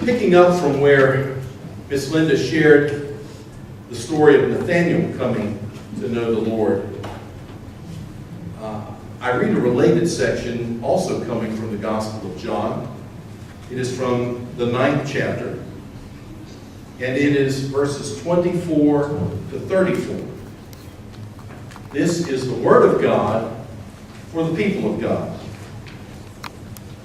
Picking up from where Miss Linda shared the story of Nathaniel coming to know the Lord, I read a related section also coming from the Gospel of John. It is from the 9th chapter, and it is verses 24 to 34. This is the Word of God for the people of God.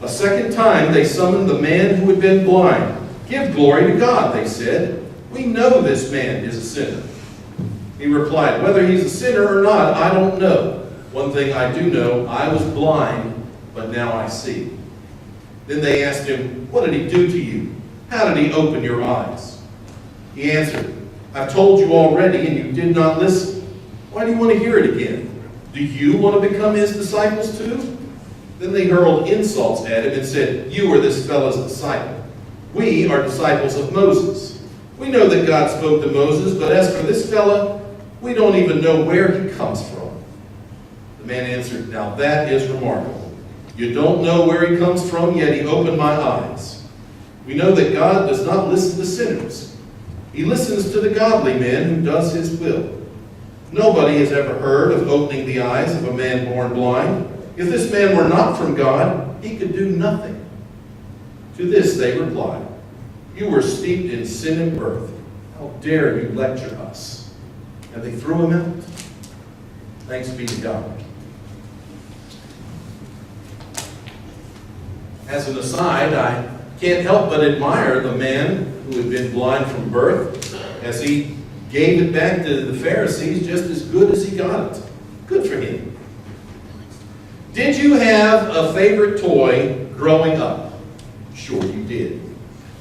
A second time they summoned the man who had been blind. "Give glory to God," they said. "We know this man is a sinner." He replied, "Whether he's a sinner or not, I don't know. One thing I do know, I was blind, but now I see." Then they asked him, "What did he do to you? How did he open your eyes?" He answered, "I've told you already, and you did not listen. Why do you want to hear it again? Do you want to become his disciples too?" Then they hurled insults at him and said, "You are this fellow's disciple. We are disciples of Moses. We know that God spoke to Moses, but as for this fellow, we don't even know where he comes from." The man answered, "Now that is remarkable. You don't know where he comes from, yet he opened my eyes. We know that God does not listen to sinners. He listens to the godly man who does his will. Nobody has ever heard of opening the eyes of a man born blind. If this man were not from God, he could do nothing." To this they replied, "You were steeped in sin at birth. How dare you lecture us?" And they threw him out. Thanks be to God. As an aside, I can't help but admire the man who had been blind from birth, as he gave it back to the Pharisees just as good as he got it. Good for him. Did you have a favorite toy growing up? Sure you did.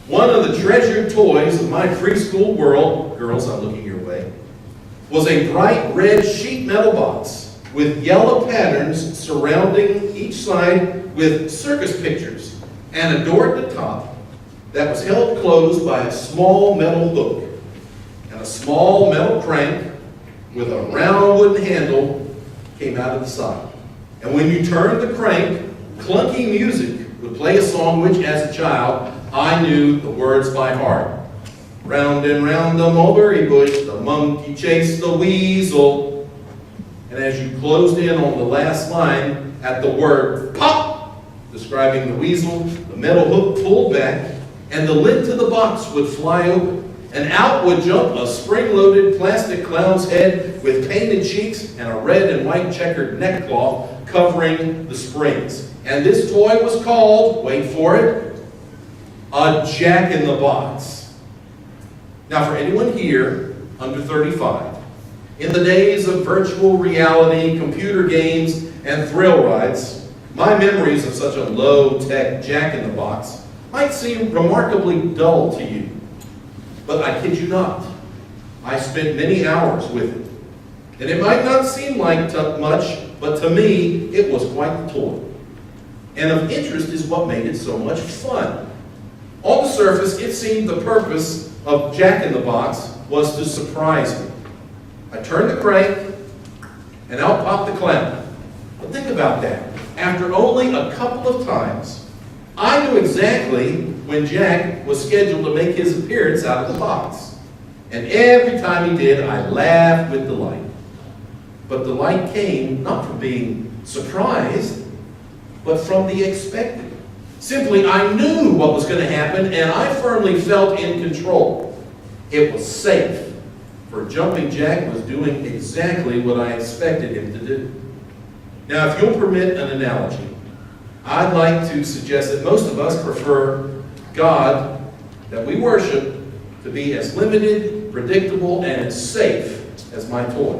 One of the treasured toys of my preschool world, girls, I'm looking your way, was a bright red sheet metal box with yellow patterns surrounding each side with circus pictures and a door at the top that was held closed by a small metal hook and a small metal crank with a round wooden handle came out of the side. And when you turned the crank, clunky music would play a song which, as a child, I knew the words by heart. "Round and round the mulberry bush, the monkey chased the weasel." And as you closed in on the last line at the word "pop," describing the weasel, the metal hook pulled back, and the lid to the box would fly open. And out would jump a spring-loaded plastic clown's head with painted cheeks and a red and white checkered neckcloth covering the springs. And this toy was called, wait for it, a Jack-in-the-Box. Now, for anyone here under 35, in the days of virtual reality, computer games, and thrill rides, my memories of such a low-tech Jack-in-the-Box might seem remarkably dull to you. But I kid you not, I spent many hours with it. And it might not seem like much, but to me, it was quite the toy. And of interest is what made it so much fun. On the surface, it seemed the purpose of Jack-in-the-Box was to surprise me. I turn the crank, and out popped the clown. But think about that. After only a couple of times, I knew exactly when Jack was scheduled to make his appearance out of the box. And every time he did, I laughed with delight. But delight came not from being surprised, but from the expected. Simply, I knew what was going to happen, and I firmly felt in control. It was safe, for Jumping Jack was doing exactly what I expected him to do. Now, if you'll permit an analogy, I'd like to suggest that most of us prefer God that we worship to be as limited, predictable, and as safe as my toy.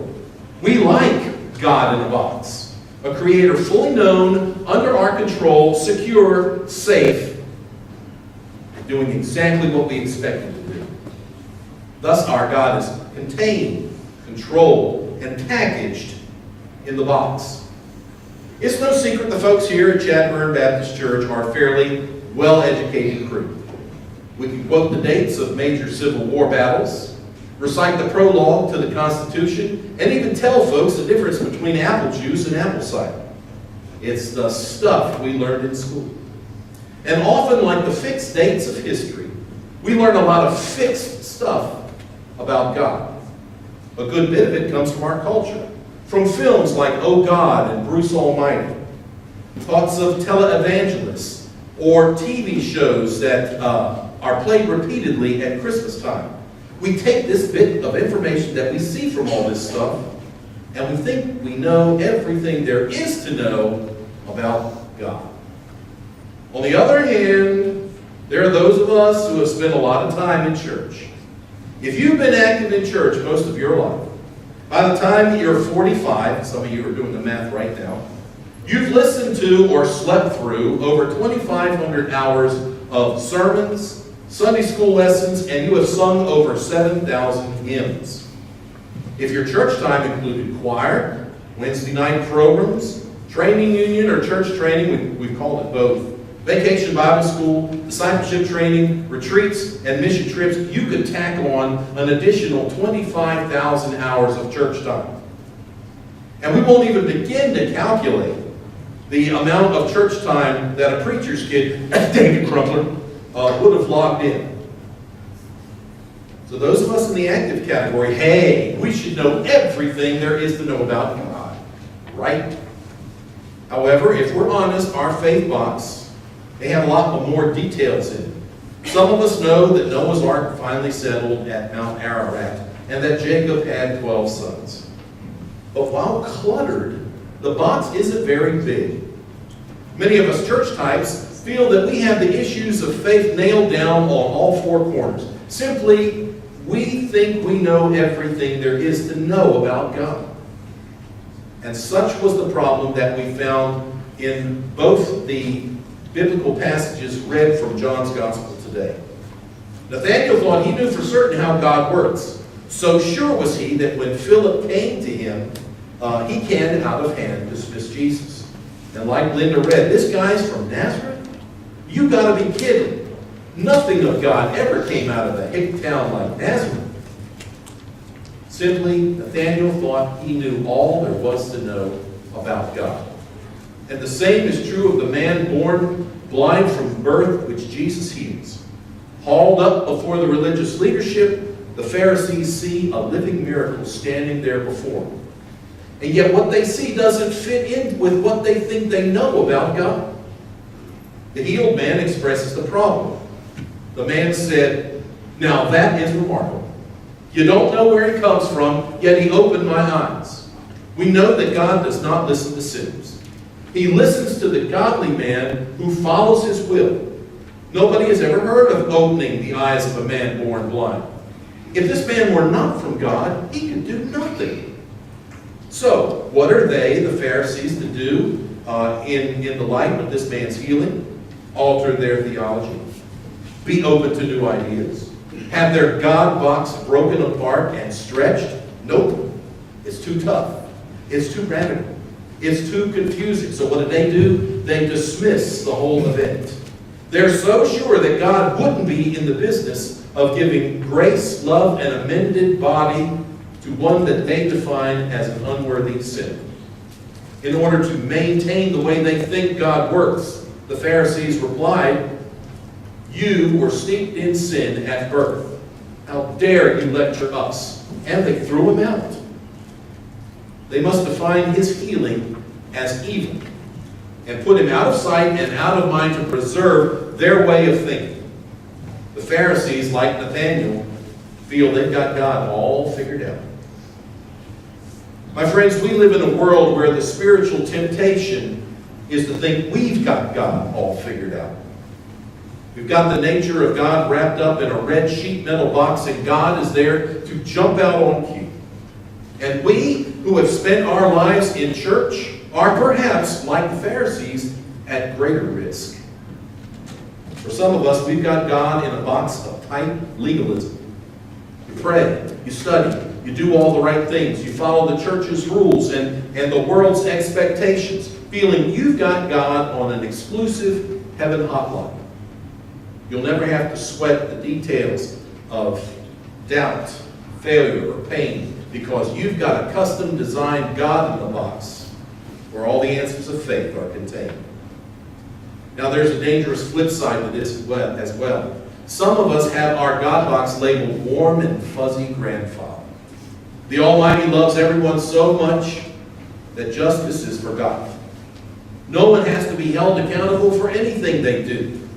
We like God in a box, a creator fully known, under our control, secure, safe, doing exactly what we expect him to do. Thus, our God is contained, controlled, and packaged in the box. It's no secret the folks here at Chadbourne Baptist Church are a fairly well-educated crew. We can quote the dates of major Civil War battles, recite the prologue to the Constitution, and even tell folks the difference between apple juice and apple cider. It's the stuff we learned in school. And often, like the fixed dates of history, We learn a lot of fixed stuff about God. A good bit of it comes from our culture, from films like Oh God and Bruce Almighty, thoughts of televangelists, or TV shows that are played repeatedly at Christmas time. We take this bit of information that we see from all this stuff, and we think we know everything there is to know about God. On the other hand, there are those of us who have spent a lot of time in church. If you've been active in church most of your life, by the time you're 45, some of you are doing the math right now, you've listened to or slept through over 2,500 hours of sermons, Sunday school lessons, and you have sung over 7,000 hymns. If your church time included choir, Wednesday night programs, training union, or church training, we call it both, vacation Bible school, discipleship training, retreats, and mission trips, you could tack on an additional 25,000 hours of church time. And we won't even begin to calculate the amount of church time that a preacher's kid, David Crumpler, would have logged in. So those of us in the active category, hey, we should know everything there is to know about God, right? However, if we're honest, our faith box may have a lot more details in it. Some of us know that Noah's Ark finally settled at Mount Ararat and that Jacob had 12 sons. But while cluttered, the box isn't very big. Many of us church types feel that we have the issues of faith nailed down on all four corners. Simply, we think we know everything there is to know about God. And such was the problem that we found in both the biblical passages read from John's Gospel today. Nathanael thought he knew for certain how God works. So sure was he that when Philip came to him, he can out of hand dismiss Jesus. And like Linda read, this guy's from Nazareth? You gotta be kidding. Nothing of God ever came out of a hick town like Nazareth. Simply, Nathanael thought he knew all there was to know about God. And the same is true of the man born blind from birth, which Jesus heals. Hauled up before the religious leadership, the Pharisees see a living miracle standing there before them. And yet what they see doesn't fit in with what they think they know about God. The healed man expresses the problem. The man said, "Now that is remarkable. You don't know where he comes from, yet he opened my eyes. We know that God does not listen to sinners. He listens to the godly man who follows his will. Nobody has ever heard of opening the eyes of a man born blind. If this man were not from God, he could do nothing." So, what are they, the Pharisees, to do in the light of this man's healing? Alter their theology? Be open to new ideas? Have their God box broken apart and stretched? Nope. It's too tough. It's too radical. It's too confusing. So what do? They dismiss the whole event. They're so sure that God wouldn't be in the business of giving grace, love, and a mended body to one that they define as an unworthy sinner. In order to maintain the way they think God works, the Pharisees replied, "You were steeped in sin at birth. How dare you lecture us?" And they threw him out. They must define his healing as evil and put him out of sight and out of mind to preserve their way of thinking. The Pharisees, like Nathanael, feel they've got God all figured out. My friends, we live in a world where the spiritual temptation is to think we've got God all figured out. We've got the nature of God wrapped up in a red sheet metal box, and God is there to jump out on cue. And we who have spent our lives in church are perhaps, like the Pharisees, at greater risk. For some of us, we've got God in a box of tight legalism. You pray, you study, you do all the right things, you follow the church's rules and the world's expectations, feeling you've got God on an exclusive heaven hotline. You'll never have to sweat the details of doubt, failure, or pain, because you've got a custom-designed God in the box where all the answers of faith are contained. Now there's a dangerous flip side to this as well. Some of us have our God box labeled warm and fuzzy grandfather. The Almighty loves everyone so much that justice is forgotten. No one has to be held accountable for anything they do.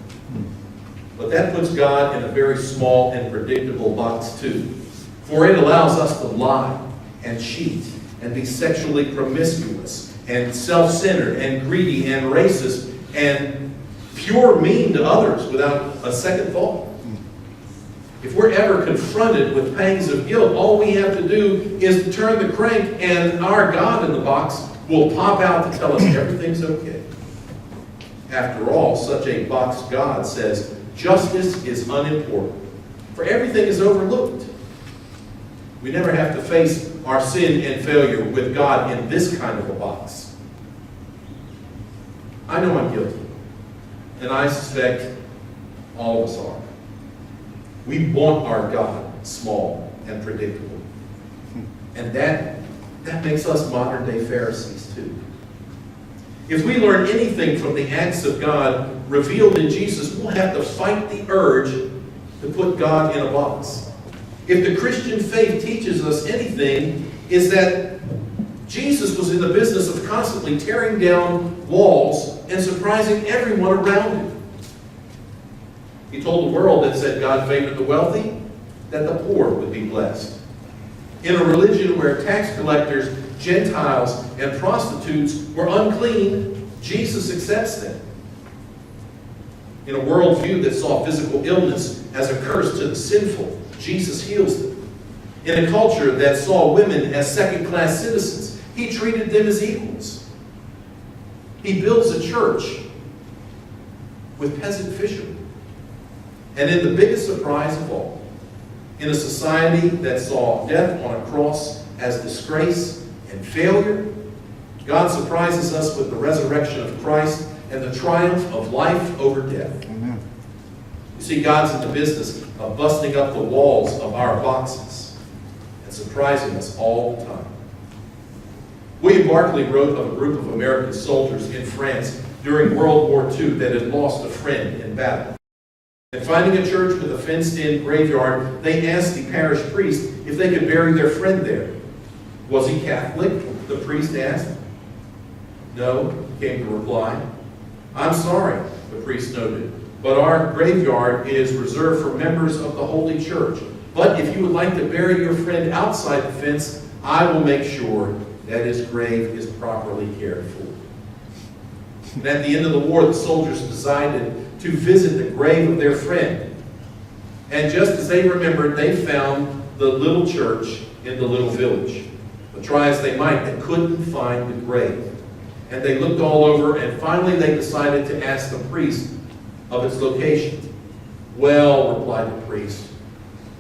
But that puts God in a very small and predictable box too. For it allows us to lie and cheat and be sexually promiscuous and self-centered and greedy and racist and pure mean to others without a second thought. If we're ever confronted with pangs of guilt, all we have to do is turn the crank and our God in the box will pop out to tell us everything's okay. After all, such a box God says justice is unimportant, for everything is overlooked. We never have to face our sin and failure with God in this kind of a box. I know I'm guilty, and I suspect all of us are. We want our God small and predictable. And that makes us modern-day Pharisees too. If we learn anything from the acts of God revealed in Jesus, we'll have to fight the urge to put God in a box. If the Christian faith teaches us anything, is that Jesus was in the business of constantly tearing down walls and surprising everyone around him. He told the world that said God favored the wealthy, that the poor would be blessed. In a religion where tax collectors, Gentiles, and prostitutes were unclean, Jesus accepts them. In a worldview that saw physical illness as a curse to the sinful, Jesus heals them. In a culture that saw women as second-class citizens, he treated them as equals. He builds a church with peasant fishermen. And in the biggest surprise of all, in a society that saw death on a cross as disgrace and failure, God surprises us with the resurrection of Christ and the triumph of life over death. Amen. You see, God's in the business of busting up the walls of our boxes and surprising us all the time. William Barclay wrote of a group of American soldiers in France during World War II that had lost a friend in battle. And finding a church with a fenced-in graveyard, they asked the parish priest if they could bury their friend there. Was he Catholic? The priest asked. No, came the reply. I'm sorry, the priest noted, but our graveyard is reserved for members of the Holy Church. But if you would like to bury your friend outside the fence, I will make sure that his grave is properly cared for. And at the end of the war, the soldiers decided to visit the grave of their friend. And just as they remembered, they found the little church in the little village. But try as they might, they couldn't find the grave. And they looked all over, and finally they decided to ask the priest of its location. Well, replied the priest,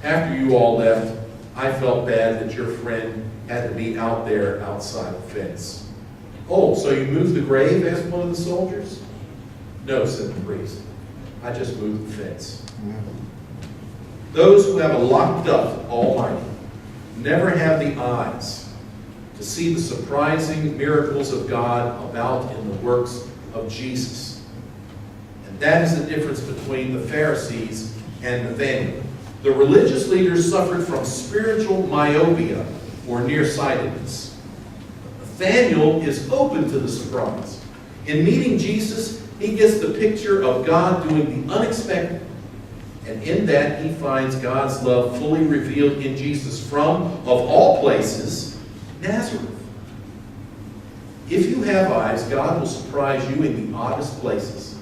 after you all left, I felt bad that your friend had to be out there outside the fence. Oh, so you moved the grave? Asked one of the soldiers. No, said the priest. I just moved the fence. Those who have a locked up Almighty never have the eyes to see the surprising miracles of God about in the works of Jesus. And that is the difference between the Pharisees and Nathanael. The religious leaders suffered from spiritual myopia or nearsightedness. Nathanael is open to the surprise. In meeting Jesus, he gets the picture of God doing the unexpected. And in that, he finds God's love fully revealed in Jesus from, of all places, Nazareth. If you have eyes, God will surprise you in the oddest places.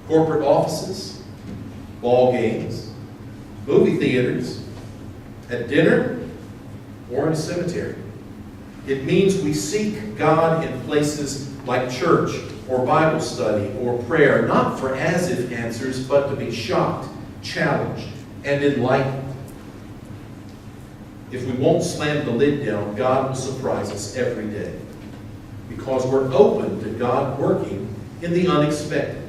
Corporate offices, ball games, movie theaters, at dinner, or in a cemetery. It means we seek God in places like church or Bible study or prayer, not for as-if answers, but to be shocked, challenged, and enlightened. If we won't slam the lid down, God will surprise us every day, because we're open to God working in the unexpected.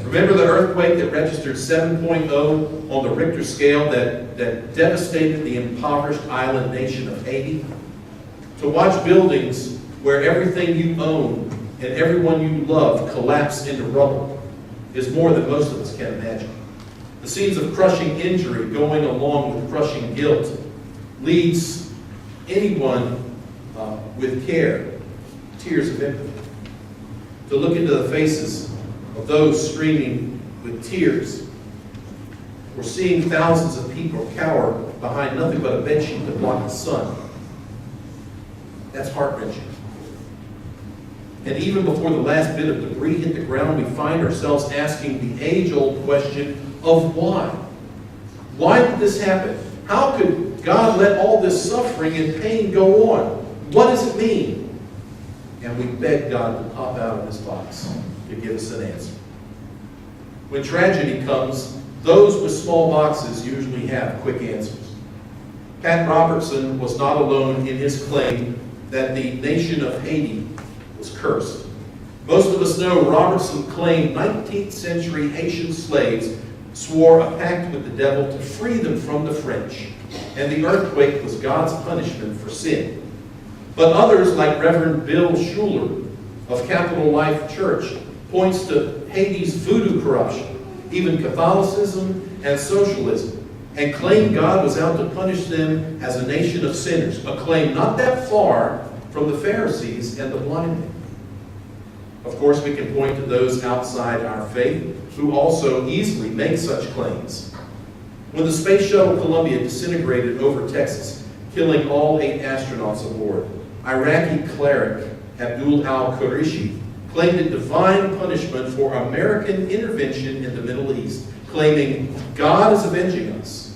Remember the earthquake that registered 7.0 on the Richter scale that devastated the impoverished island nation of Haiti? To watch buildings where everything you own and everyone you love collapse into rubble is more than most of us can imagine. The scenes of crushing injury going along with crushing guilt leads anyone with care, tears of empathy. To look into the faces of those streaming with tears, or seeing thousands of people cower behind nothing but a bedsheet to block the sun. That's heart-wrenching. And even before the last bit of debris hit the ground, we find ourselves asking the age-old question of why. Why did this happen? How could God let all this suffering and pain go on? What does it mean? And we beg God to pop out of his box to give us an answer. When tragedy comes, those with small boxes usually have quick answers. Pat Robertson was not alone in his claim that the nation of Haiti was cursed. Most of us know Robertson claimed 19th century Haitian slaves swore a pact with the devil to free them from the French, and the earthquake was God's punishment for sin. But others, like Reverend Bill Schuller of Capital Life Church, points to Haiti's voodoo corruption, even Catholicism and socialism, and claim God was out to punish them as a nation of sinners, a claim not that far from the Pharisees and the blind men. Of course, we can point to those outside our faith who also easily make such claims. When the Space Shuttle Columbia disintegrated over Texas, killing all 8 astronauts aboard, Iraqi cleric Abdul al-Quraishi claimed a divine punishment for American intervention in the Middle East, claiming God is avenging us.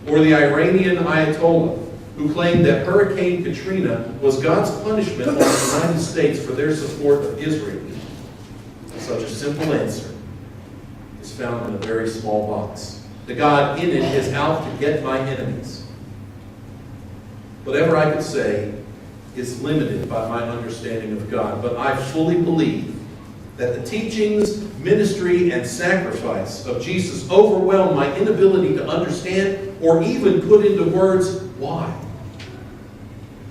Or the Iranian Ayatollah, who claimed that Hurricane Katrina was God's punishment on the United States for their support of Israel. Such a simple answer is found in a very small box. The God in it is out to get my enemies. Whatever I could say is limited by my understanding of God, but I fully believe that the teachings, ministry, and sacrifice of Jesus overwhelm my inability to understand or even put into words why.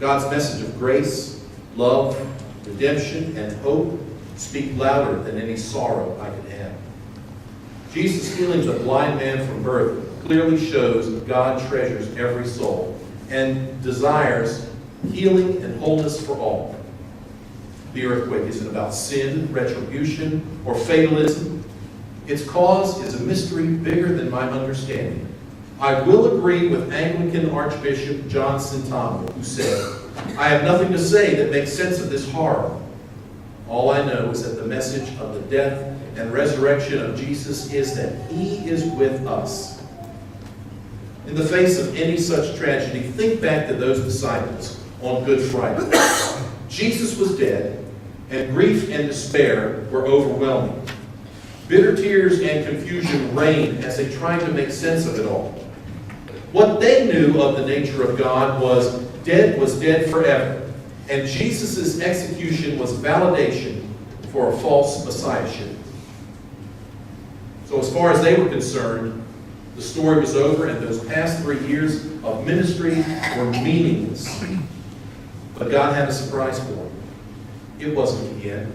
God's message of grace, love, redemption, and hope speak louder than any sorrow I could have. Jesus healing the blind man from birth clearly shows that God treasures every soul and desires healing and wholeness for all. The earthquake isn't about sin, retribution, or fatalism. Its cause is a mystery bigger than my understanding. I will agree with Anglican Archbishop John Sentamu, who said, "I have nothing to say that makes sense of this horror. All I know is that the message of the death and resurrection of Jesus is that he is with us." In the face of any such tragedy, think back to those disciples on Good Friday. Jesus was dead, and grief and despair were overwhelming. Bitter tears and confusion reigned as they tried to make sense of it all. What they knew of the nature of God was dead forever, and Jesus' execution was validation for a false messiahship. So as far as they were concerned, the story was over, and those past 3 years of ministry were meaningless. But God had a surprise for them. It wasn't the end.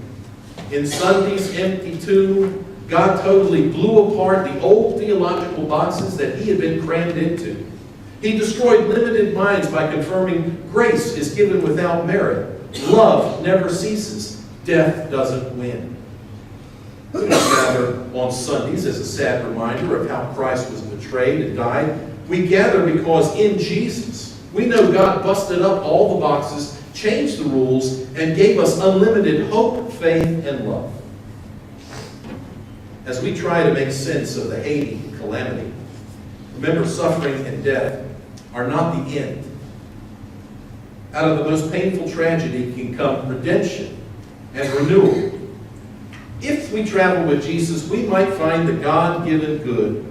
In Sunday's empty tomb, God totally blew apart the old theological boxes that he had been crammed into. He destroyed limited minds by confirming grace is given without merit. Love never ceases. Death doesn't win. We don't gather on Sundays as a sad reminder of how Christ was betrayed and died. We gather because in Jesus, we know God busted up all the boxes, changed the rules, and gave us unlimited hope, faith, and love. As we try to make sense of the Haiti calamity, remember suffering and death are not the end. Out of the most painful tragedy can come redemption and renewal. If we travel with Jesus, we might find the God-given good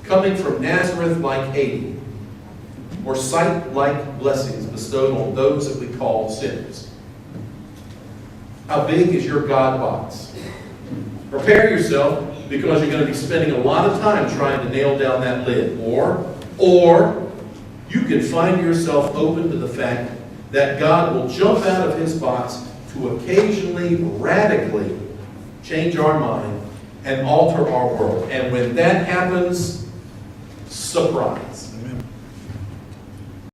coming from Nazareth like Haiti, or sight-like blessings bestowed on those that we call sinners. How big is your God box? Prepare yourself, because you're going to be spending a lot of time trying to nail down that lid. Or you can find yourself open to the fact that God will jump out of his box to occasionally, radically change our mind and alter our world. And when that happens, surprise. Amen.